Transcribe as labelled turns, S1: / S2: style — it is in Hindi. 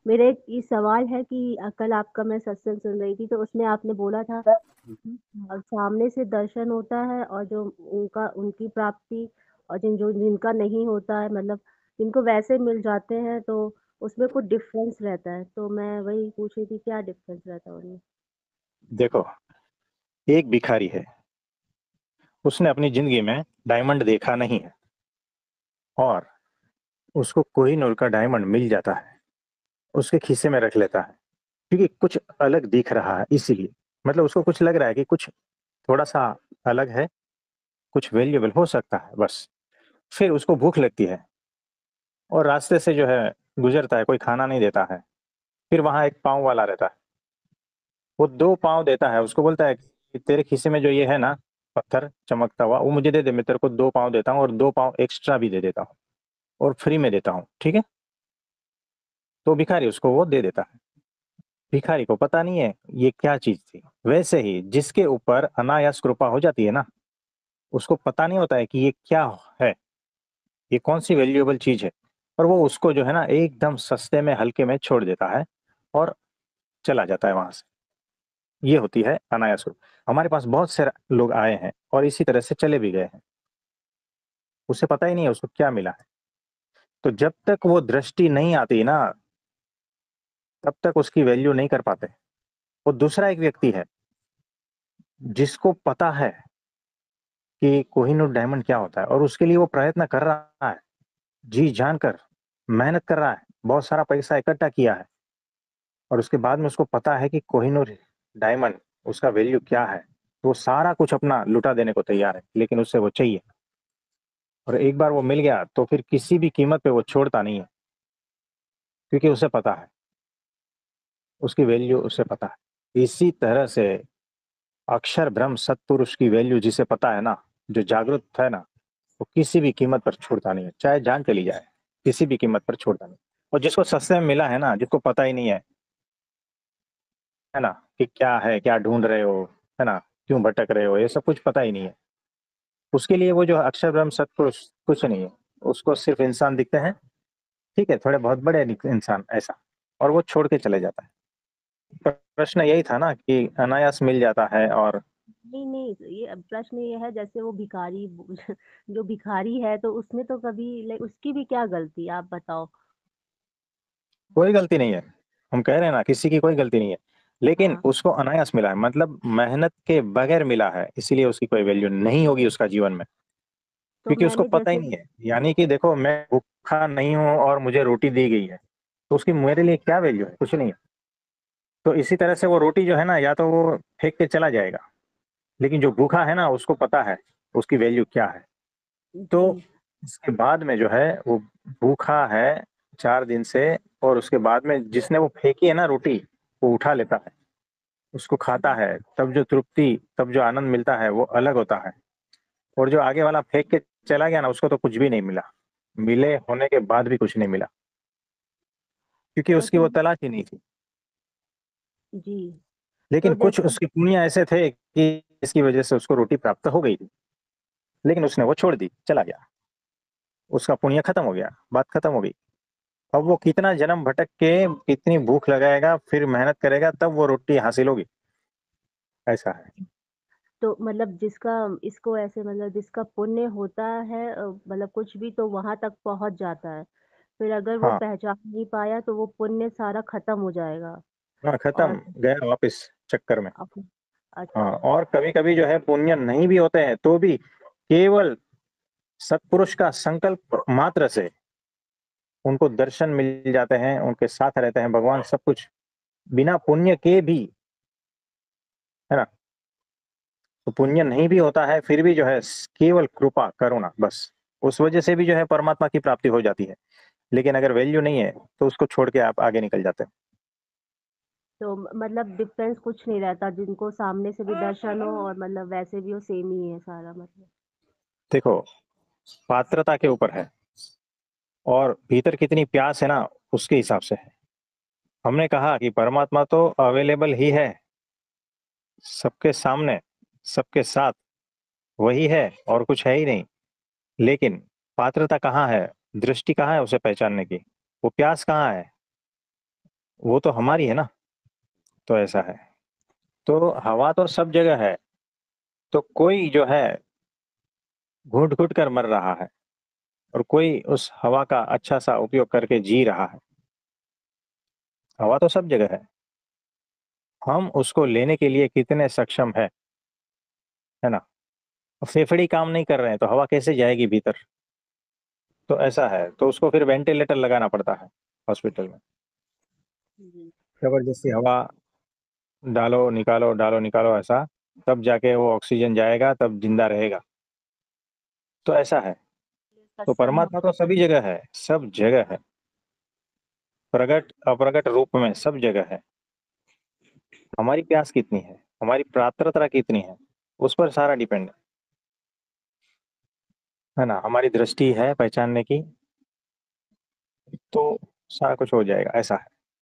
S1: मेरा एक ये सवाल है कि कल आपका मैं सत्संग सुन रही थी तो उसमें आपने बोला था सामने से दर्शन होता है और जो उनका उनकी प्राप्ति और जिनका नहीं होता है, मतलब जिनको वैसे मिल जाते हैं तो उसमें कुछ डिफरेंस रहता है, तो मैं वही पूछ रही थी क्या डिफरेंस रहता है उनमें।
S2: देखो, एक भिखारी है, उसने अपनी जिंदगी में डायमंड देखा नहीं है और उसको कोहिनूर का डायमंड मिल जाता है, उसके खीसे में रख लेता है क्योंकि कुछ अलग दिख रहा है, इसीलिए मतलब उसको कुछ लग रहा है कि कुछ थोड़ा सा अलग है, कुछ वैल्यूएबल हो सकता है बस। फिर उसको भूख लगती है और रास्ते से जो है गुजरता है, कोई खाना नहीं देता है। फिर वहां एक पाँव वाला रहता है, वो 2 पाँव देता है, उसको बोलता है कि तेरे खीसे में जो ये है ना, पत्थर चमकता हुआ, वो मुझे दे दे, मैं तेरे को 2 पाँव देता हूँ और 2 पाँव एक्स्ट्रा भी दे देता हूँ और फ्री में देता हूँ, ठीक है। तो भिखारी उसको वो दे देता है। भिखारी को पता नहीं है ये क्या चीज थी। वैसे ही जिसके ऊपर अनायास कृपा हो जाती है ना, उसको पता नहीं होता है कि ये क्या है, ये कौन सी वैल्यूएबल चीज है, और वो उसको जो है ना एकदम सस्ते में हल्के में छोड़ देता है और चला जाता है वहां से। ये होती है अनायास कृपा। हमारे पास बहुत से लोग आए हैं और इसी तरह से चले भी गए हैं, उसे पता ही नहीं है उसको क्या मिला है। तो जब तक वो दृष्टि नहीं आती ना, तब तक उसकी वैल्यू नहीं कर पाते। वो दूसरा एक व्यक्ति है जिसको पता है कि कोहिनूर डायमंड क्या होता है और उसके लिए वो प्रयत्न कर रहा है, जी जानकर मेहनत कर रहा है, बहुत सारा पैसा इकट्ठा किया है, और उसके बाद में उसको पता है कि कोहिनूर डायमंड उसका वैल्यू क्या है, तो वो सारा कुछ अपना लुटा देने को तैयार है, लेकिन उससे वो चाहिए। और एक बार वो मिल गया तो फिर किसी भी कीमत पे वो छोड़ता नहीं है, क्योंकि उसे पता है, उसकी वैल्यू उसे पता है। इसी तरह से अक्षर ब्रह्म सत्पुरुष की वैल्यू जिसे पता है ना, जो जागृत है ना, वो किसी भी कीमत पर छोड़ता नहीं है, चाहे जान चली जाए, किसी भी कीमत पर छोड़ता नहीं। और जिसको सस्ते में मिला है ना, जिसको पता ही नहीं है ना, कि क्या है, क्या ढूंढ रहे हो, है ना, क्यों भटक रहे हो, ये सब कुछ पता ही नहीं है, उसके लिए वो जो अक्षर ब्रह्म सत्पुरुष कुछ नहीं है। उसको सिर्फ इंसान दिखते हैं, ठीक है, थोड़े बहुत बड़े इंसान ऐसा, और वो छोड़ के चले जाता है। प्रश्न यही था ना कि अनायास मिल जाता है और
S1: नहीं नहीं, ये अब प्रश्न ये है जैसे वो भिखारी जो भिखारी है तो उसमें तो कभी उसकी भी क्या गलती, आप बताओ।
S2: कोई गलती नहीं है। हम कह रहे हैं ना, किसी की कोई गलती नहीं है, लेकिन
S1: हाँ,
S2: उसको अनायास मिला है, मतलब मेहनत के बगैर मिला है, इसीलिए उसकी कोई वैल्यू नहीं होगी उसका जीवन में,
S1: तो
S2: क्योंकि उसको
S1: मैंने
S2: पता ही
S1: जैसे
S2: नहीं है। यानी कि देखो, मैं भूखा नहीं हूं और मुझे रोटी दी गई है, तो उसकी मेरे लिए क्या वैल्यू है, कुछ नहीं है। तो इसी तरह से वो रोटी जो है ना, या तो वो फेंक के चला जाएगा, लेकिन जो भूखा है ना, उसको पता है उसकी वैल्यू क्या है। तो
S1: जी,
S2: इसके बाद में जो है वो भूखा है 4 दिन से, और उसके बाद में जिसने वो फेंकी है ना रोटी, वो उठा लेता है, उसको खाता है, तब जो तृप्ति, तब जो आनंद मिलता है वो अलग होता है। और जो आगे वाला फेंक के चला गया ना, उसको तो कुछ भी नहीं मिला, मिले होने के बाद भी कुछ नहीं मिला, क्योंकि उसकी
S1: वैसे
S2: वो तलाश ही नहीं थी।
S1: जी, तो
S2: लेकिन कुछ
S1: जैसे
S2: उसके पुण्य ऐसे थे कि इसकी वजह से उसको रोटी प्राप्त हो गई थी, लेकिन उसने वो छोड़ दी, चला गया, उसका पुण्य खत्म हो गया, बात खत्म हो गई। अब वो कितना जन्म भटक के, कितनी भूख लगाएगा, फिर मेहनत करेगा, तब वो रोटी हासिल होगी, ऐसा है।
S1: तो मतलब जिसका इसको ऐसे मतलब जिसका पुण्य होता है, मतलब कुछ भी तो वहां तक पहुंच जाता है, फिर अगर वो
S2: हाँ
S1: पहचान नहीं पाया तो वो पुण्य सारा खत्म हो जाएगा।
S2: हाँ,
S1: और
S2: खत्म, गया वापस चक्कर में।
S1: अपने
S2: हाँ,
S1: अच्छा।
S2: और कभी कभी जो है पुण्य नहीं भी होते हैं तो भी केवल सत्पुरुष का संकल्प मात्र से उनको दर्शन मिल जाते हैं, उनके साथ रहते हैं भगवान, सब कुछ बिना पुण्य के भी, है ना। तो पुण्य नहीं भी होता है फिर भी जो है केवल कृपा करुणा बस, उस वजह से भी जो है परमात्मा की प्राप्ति हो जाती है। लेकिन अगर वैल्यू नहीं है तो उसको छोड़ के आप आगे निकल जाते हैं।
S1: तो मतलब डिफरेंस कुछ नहीं रहता, जिनको सामने से भी दर्शन हो और मतलब वैसे भी हो, सेम ही है सारा मतलब।
S2: देखो, पात्रता के ऊपर है और भीतर कितनी प्यास है ना, उसके हिसाब से है। हमने कहा कि परमात्मा तो अवेलेबल ही है, सबके सामने, सबके साथ, वही है और कुछ है ही नहीं। लेकिन पात्रता कहाँ है, दृष्टि कहाँ है उसे पहचानने की, वो प्यास कहाँ है, वो तो हमारी है ना। तो ऐसा है, तो हवा तो सब जगह है, तो कोई जो है घुट घुट कर मर रहा है और कोई उस हवा का अच्छा सा उपयोग करके जी रहा है। हवा तो सब जगह है, हम उसको लेने के लिए कितने सक्षम है ना। फेफड़े काम नहीं कर रहे हैं तो हवा कैसे जाएगी भीतर। तो ऐसा है, तो उसको फिर वेंटिलेटर लगाना पड़ता है हॉस्पिटल में।
S1: जी।
S2: जबरदस्ती हवा डालो निकालो ऐसा, तब जाके वो ऑक्सीजन जाएगा, तब जिंदा रहेगा। तो ऐसा है, तो
S1: सत्संग
S2: परमात्मा तो सभी जगह है, सब जगह है, प्रकट अप्रकट रूप में सब जगह है। हमारी प्यास कितनी है, हमारी पात्रता कितनी है, उस पर सारा डिपेंड है ना। हमारी दृष्टि है पहचानने की, तो सारा कुछ हो जाएगा, ऐसा है।